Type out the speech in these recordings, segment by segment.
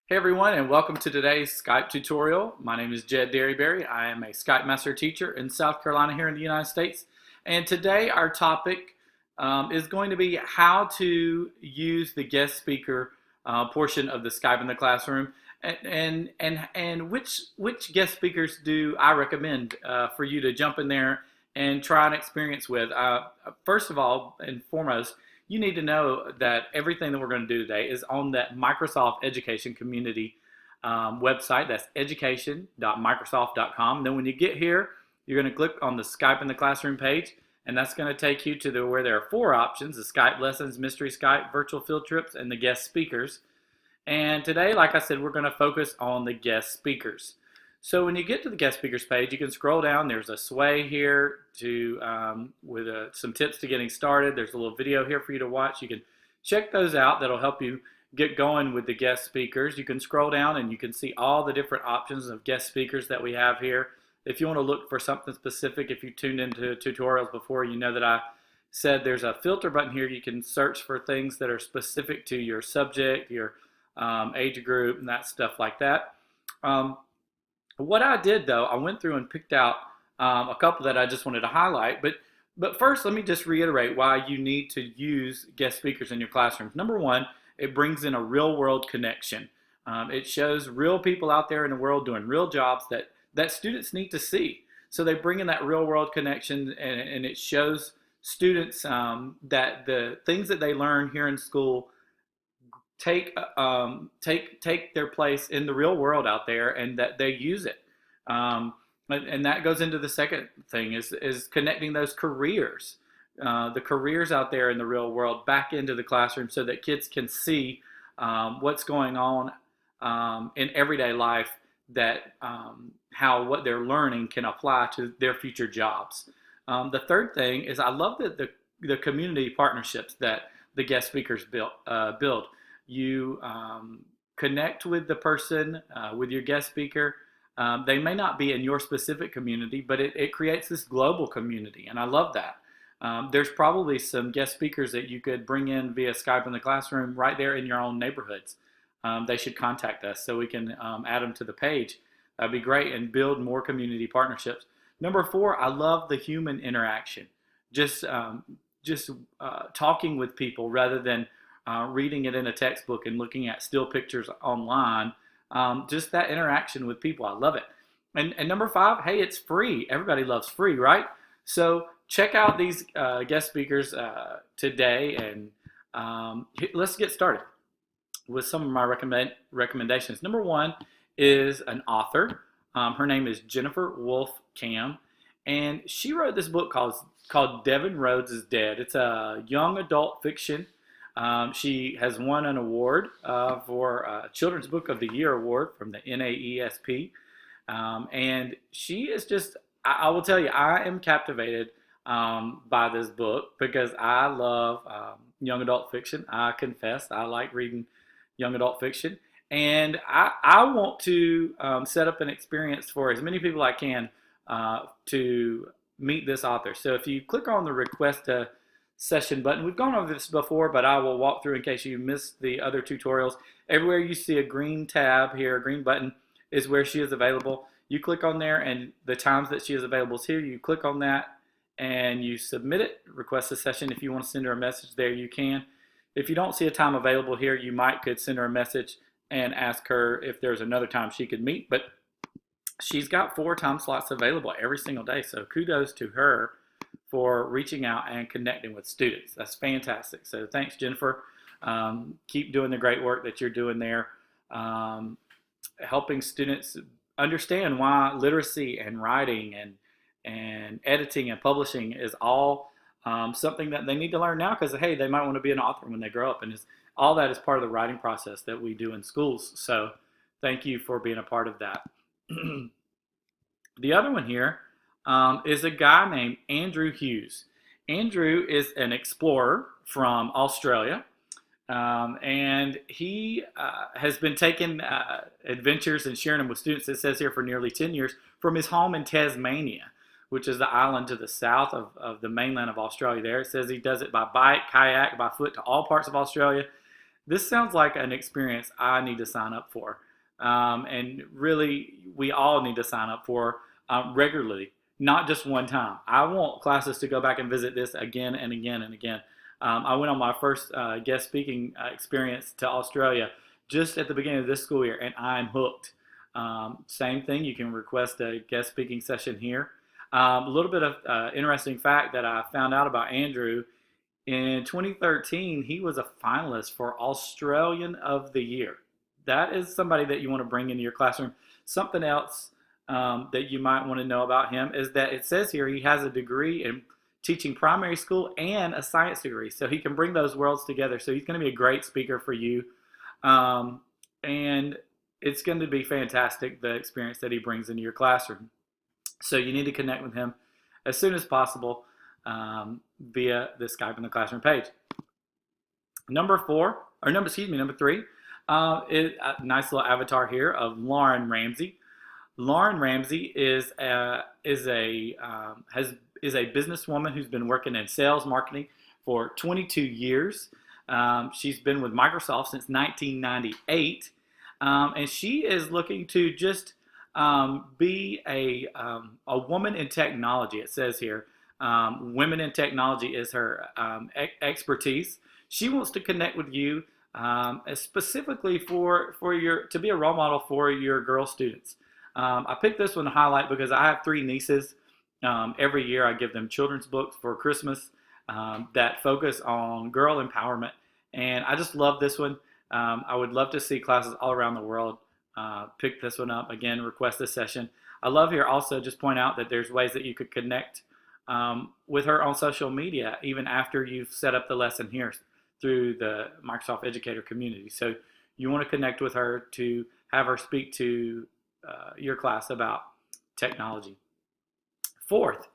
Hey everyone, and welcome to today's Skype tutorial. My name is Jed Dearybury. I am a Skype Master Teacher in South Carolina here in the United States. And today our topic is going to be how to use the guest speaker portion of the Skype in the classroom, and which guest speakers do I recommend for you to jump in there and try an experience with. First of all and foremost, you need to know that everything that we're going to do today is on that Microsoft Education Community website. That's education.microsoft.com. Then when you get here, you're going to click on the Skype in the Classroom page, and that's going to take you to where there are four options: the Skype lessons, mystery Skype, virtual field trips, and the guest speakers. And today, like I said, we're going to focus on the guest speakers. So when you get to the guest speakers page, you can scroll down. There's a sway here with some tips to getting started. There's a little video here for you to watch. You can check those out. That'll help you get going with the guest speakers. You can scroll down and you can see all the different options of guest speakers that we have here. If you want to look for something specific, if you tuned into tutorials before, you know that I said there's a filter button here. You can search for things that are specific to your subject, your age group, and that stuff like that. What I did, though, I went through and picked out a couple that I just wanted to highlight. But first, let me just reiterate why you need to use guest speakers in your classrooms. Number one, it brings in a real-world connection. It shows real people out there in the world doing real jobs that students need to see. So they bring in that real-world connection, and it shows students that the things that they learn here in school take their place in the real world out there, and that they use it. And that goes into the second thing is connecting those careers, the careers out there in the real world, back into the classroom so that kids can see what's going on in everyday life, that how what they're learning can apply to their future jobs. The third thing is I love the community partnerships that the guest speakers build. You connect with the person, with your guest speaker. They may not be in your specific community, but it creates this global community, and I love that. There's probably some guest speakers that you could bring in via Skype in the classroom right there in your own neighborhoods. They should contact us so we can add them to the page. That'd be great, and build more community partnerships. Number four, I love the human interaction. Just talking with people rather than reading it in a textbook and looking at still pictures online. Just that interaction with people, I love it. And number five, hey, it's free. Everybody loves free, right? So check out these guest speakers today, and let's get started with some of my recommendations. Number one is an author. Her name is Jennifer Wolfe Cam, and she wrote this book called Devin Rhodes is Dead. It's a young adult fiction. She has won an award for Children's Book of the Year award from the NAESP. And she is just, I will tell you, I am captivated by this book because I love young adult fiction. I confess, I like reading young adult fiction. And I want to set up an experience for as many people I can to meet this author. So if you click on the request a session button, we've gone over this before, but I will walk through in case you missed the other tutorials. Everywhere you see a green tab here, a green button, is where she is available. You click on there, and the times that she is available is here. You click on that and you submit it, request a session. If you want to send her a message there, you can. If you don't see a time available here, you could send her a message and ask her if there's another time she could meet. But she's got 4 time slots available every single day, so kudos to her for reaching out and connecting with students. That's fantastic. So thanks, Jennifer. Keep doing the great work that you're doing there, helping students understand why literacy and writing and editing and publishing is all something that they need to learn now, because, hey, they might want to be an author when they grow up. And all that is part of the writing process that we do in schools. So thank you for being a part of that. The other one here is a guy named Andrew Hughes. Andrew is an explorer from Australia, and he has been taking adventures and sharing them with students, it says here, for nearly 10 years from his home in Tasmania, which is the island to the south of the mainland of Australia there. It says he does it by bike, kayak, by foot to all parts of Australia. This sounds like an experience I need to sign up for. And really, we all need to sign up for regularly, not just one time. I want classes to go back and visit this again and again and again. I went on my first guest speaking experience to Australia just at the beginning of this school year, and I'm hooked. Same thing, you can request a guest speaking session here. A little bit of interesting fact that I found out about Andrew in 2013, he was a finalist for Australian of the Year. That is somebody that you want to bring into your classroom. Something else that you might want to know about him is that it says here he has a degree in teaching primary school and a science degree. So he can bring those worlds together. So he's going to be a great speaker for you. And it's going to be fantastic, the experience that he brings into your classroom. So you need to connect with him as soon as possible via the Skype in the Classroom page. Number three, is a nice little avatar here of Lauren Ramsey. Lauren Ramsey is a businesswoman who's been working in sales marketing for 22 years. She's been with Microsoft since 1998, and she is looking to just be a woman in technology. It says here, women in technology is her expertise. She wants to connect with you specifically to be a role model for your girl students. I picked this one to highlight because I have 3 nieces. Every year I give them children's books for Christmas that focus on girl empowerment, and I just love this one. I would love to see classes all around the world pick this one up. Again, request this session. I love here also just point out that there's ways that you could connect with her on social media even after you've set up the lesson here through the Microsoft Educator community. So you want to connect with her to have her speak to your class about technology. Fourth,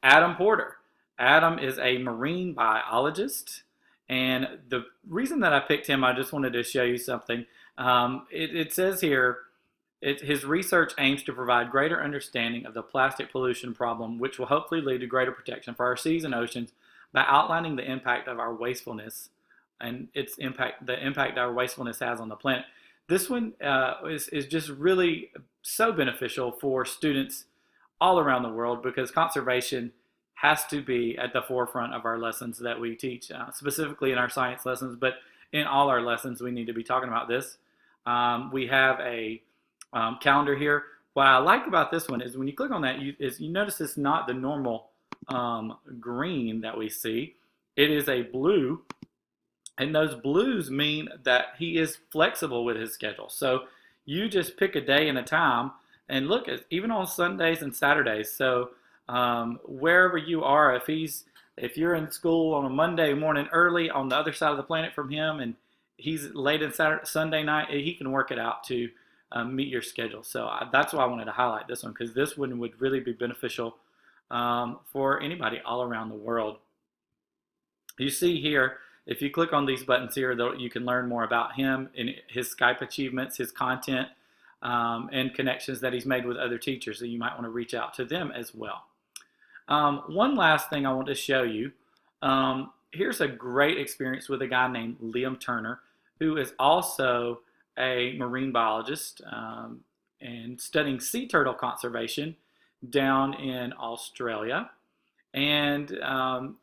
Adam Porter. Adam is a marine biologist, and the reason that I picked him, I just wanted to show you something. It says here, his research aims to provide greater understanding of the plastic pollution problem, which will hopefully lead to greater protection for our seas and oceans by outlining the impact of our wastefulness and the impact our wastefulness has on the planet. This one is just really so beneficial for students all around the world because conservation has to be at the forefront of our lessons that we teach, specifically in our science lessons, but in all our lessons we need to be talking about this. We have a calendar here. What I like about this one is when you click on that, you notice it's not the normal green that we see. It is a blue, and those blues mean that he is flexible with his schedule. So you just pick a day and a time, and look, even on Sundays and Saturdays. So wherever you are, if you're in school on a Monday morning early on the other side of the planet from him, and he's late in Sunday night, he can work it out to meet your schedule. So that's why I wanted to highlight this one, because this one would really be beneficial for anybody all around the world. You see here, if you click on these buttons here, you can learn more about him and his Skype achievements, his content, and connections that he's made with other teachers. So you might want to reach out to them as well. One last thing I want to show you. Here's a great experience with a guy named Liam Turner, who is also a marine biologist and studying sea turtle conservation down in Australia. And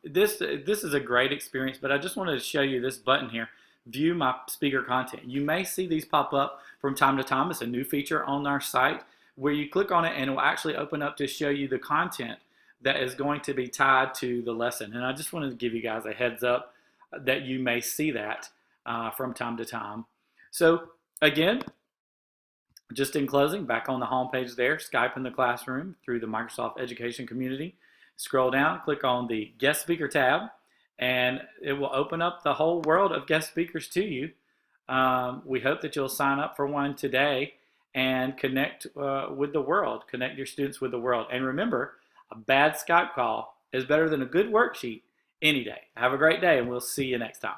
this is a great experience, but I just wanted to show you this button here, view my speaker content. You may see these pop up from time to time. It's a new feature on our site where you click on it and it will actually open up to show you the content that is going to be tied to the lesson. And I just wanted to give you guys a heads up that you may see that from time to time. So again, just in closing, back on the homepage there, Skype in the Classroom through the Microsoft Education community. Scroll down, click on the Guest Speaker tab, and it will open up the whole world of guest speakers to you. We hope that you'll sign up for one today and connect with the world, connect your students with the world. And remember, a bad Skype call is better than a good worksheet any day. Have a great day, and we'll see you next time.